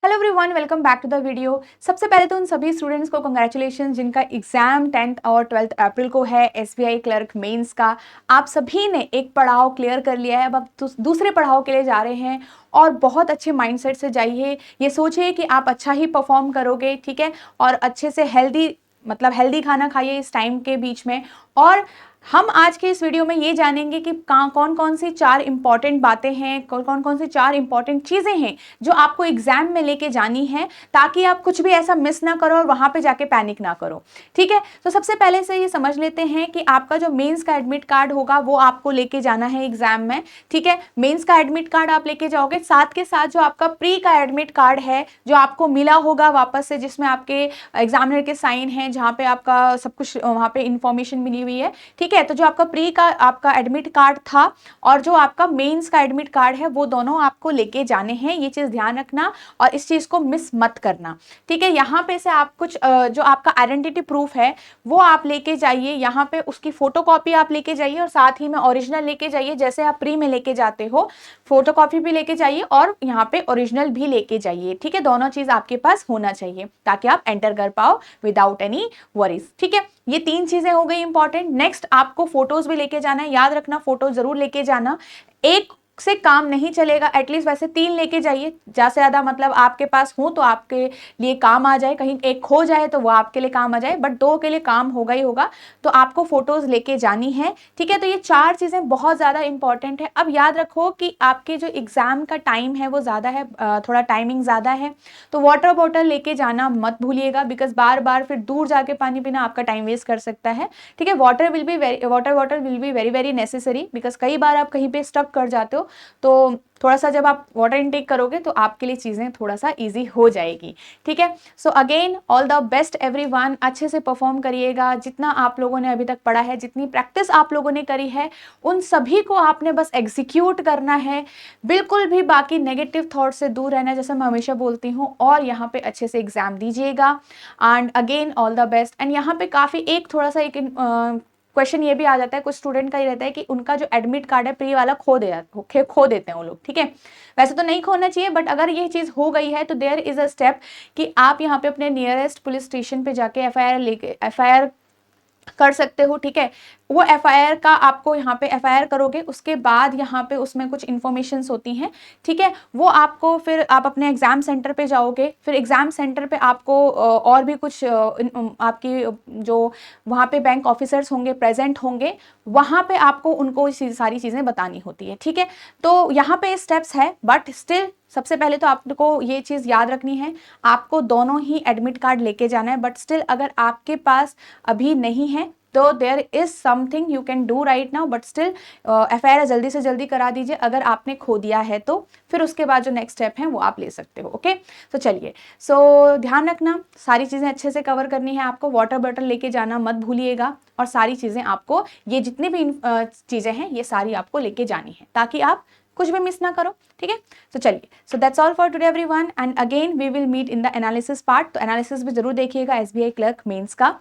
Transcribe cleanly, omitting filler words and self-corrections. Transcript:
Hello everyone, welcome back to the video. सबसे पहले तो उन सभी स्टूडेंट्स को कंग्रेचुलेशन जिनका एग्जाम 10th और 12th अप्रैल को है एसबीआई क्लर्क मेंस का। आप सभी ने एक पड़ाव क्लियर कर लिया है, अब आप दूसरे पड़ाव के लिए जा रहे हैं और बहुत अच्छे माइंडसेट से जाइए। ये सोचिए कि आप अच्छा ही परफॉर्म करोगे, ठीक है, और अच्छे से हेल्दी खाना खाइए इस टाइम के बीच में। और हम आज के इस वीडियो में ये जानेंगे कि कौन कौन सी चार इंपॉर्टेंट बातें हैं, कौन कौन सी चार इंपॉर्टेंट चीज़ें हैं जो आपको एग्जाम में लेके जानी है, ताकि आप कुछ भी ऐसा मिस ना करो और वहां पे जाके पैनिक ना करो। ठीक है, तो सबसे पहले से ये समझ लेते हैं कि आपका जो मेंस का एडमिट कार्ड होगा वो आपको लेके जाना है एग्जाम में। ठीक है, मेंस का एडमिट कार्ड आप लेके जाओगे, साथ के साथ जो आपका प्री का एडमिट कार्ड है जो आपको मिला होगा वापस से, जिसमें आपके एग्जामिनर के साइन हैं, जहाँ पे आपका सब कुछ वहाँ पे इंफॉर्मेशन मिली हुई है। ठीक है, तो जो आपका प्री का आपका एडमिट कार्ड था और जो आपका मेंस का एडमिट कार्ड है वो दोनों आपको लेके जाने हैं, ये चीज ध्यान रखना और इस चीज को मिस मत करना। ठीक है, यहाँ पे से आप कुछ जो आपका आइडेंटिटी प्रूफ है वो आप लेके जाइए, यहाँ पे उसकी फोटोकॉपी आप लेके जाइए और साथ ही में ओरिजिनल लेके जाइए। जैसे आप प्री में लेके जाते हो, फोटोकॉपी भी लेके जाइए और यहाँ पे ओरिजिनल भी लेके जाइए। ठीक है, दोनों चीज आपके पास होना चाहिए ताकि आप एंटर कर पाओ विदाउट एनी वरीज। ठीक है, ये तीन चीजें हो गई इंपॉर्टेंट। नेक्स्ट, आपको फोटोज भी लेके जाना है, याद रखना फोटो जरूर लेके जाना। एक से काम नहीं चलेगा, एटलीस्ट वैसे 3 लेके जाइए, ज्यादा से ज्यादा मतलब आपके पास हो तो आपके लिए काम आ जाए, कहीं एक खो जाए तो वो आपके लिए काम आ जाए, बट 2 के लिए काम होगा ही होगा। तो आपको फोटोज लेके जानी है। ठीक है, तो ये 4 चीजें बहुत ज्यादा इंपॉर्टेंट है। अब याद रखो कि आपके जो एग्जाम का टाइम है वो ज्यादा है, थोड़ा टाइमिंग ज्यादा है, तो वाटर बॉटल लेके जाना मत भूलिएगा, बिकॉज बार बार फिर दूर जाके पानी पीना आपका टाइम वेस्ट कर सकता है। ठीक है, water bottle will be very very necessary, because कई बार आप कहीं पे स्टक कर जाते हो, तो थोड़ा सा जब आप वाटर इनटेक करोगे तो आपके लिए चीजें थोड़ा सा इजी हो जाएगी। ठीक है, so again all the best everyone, अच्छे से परफॉर्म करिएगा। जितना आप लोगों ने अभी तक पढ़ा है, जितनी प्रैक्टिस आप लोगों ने करी है, उन सभी को आपने बस एग्जीक्यूट करना है। बिल्कुल भी बाकी नेगेटिव थॉट से दूर रहना है, जैसे मैं हमेशा बोलती हूँ, और यहाँ पे अच्छे से एग्जाम दीजिएगा। And again all the best. And यहाँ पे काफी एक थोड़ा सा एक क्वेश्चन ये भी आ जाता है, कुछ स्टूडेंट का ही रहता है कि उनका जो एडमिट कार्ड है प्री वाला खो देते हैं वो लोग। ठीक है, वैसे तो नहीं खोना चाहिए, बट अगर ये चीज हो गई है तो देयर इज अ स्टेप कि आप यहाँ पे अपने नियरेस्ट पुलिस स्टेशन पे जाके एफआईआर कर सकते हो। ठीक है, वो एफआईआर का आपको यहाँ पे एफआईआर करोगे, उसके बाद यहाँ पे उसमें कुछ इन्फॉर्मेशंस होती हैं। ठीक है, वो आपको फिर आप अपने एग्जाम सेंटर पे जाओगे, फिर एग्जाम सेंटर पे आपको और भी कुछ आपकी जो वहाँ पे बैंक ऑफिसर्स होंगे प्रेजेंट होंगे, वहाँ पे आपको उनको सारी चीज़ें बतानी होती है। ठीक है, तो यहाँ पे स्टेप्स है, बट स्टिल सबसे पहले तो आपको ये चीज़ याद रखनी है, आपको दोनों ही एडमिट कार्ड लेके जाना है। बट स्टिल अगर आपके पास अभी नहीं है तो there is something you can do right now, but still FIR जल्दी से जल्दी करा दीजिए अगर आपने खो दिया है तो। फिर उसके बाद जो नेक्स्ट स्टेप है वो आप ले सकते हो। ओके, तो चलिए, ध्यान रखना, सारी चीज़ें अच्छे से कवर करनी है आपको, वाटर बॉटल लेके जाना मत भूलिएगा, और सारी चीज़ें आपको, ये जितनी भी चीज़ें हैं ये सारी आपको लेके जानी है ताकि आप कुछ भी मिस ना करो। ठीक है, तो चलिए, so that's all for today everyone, and again we will meet in the analysis part. तो एनालिसिस भी जरूर देखिएगा एसबीआई क्लर्क मेंस का।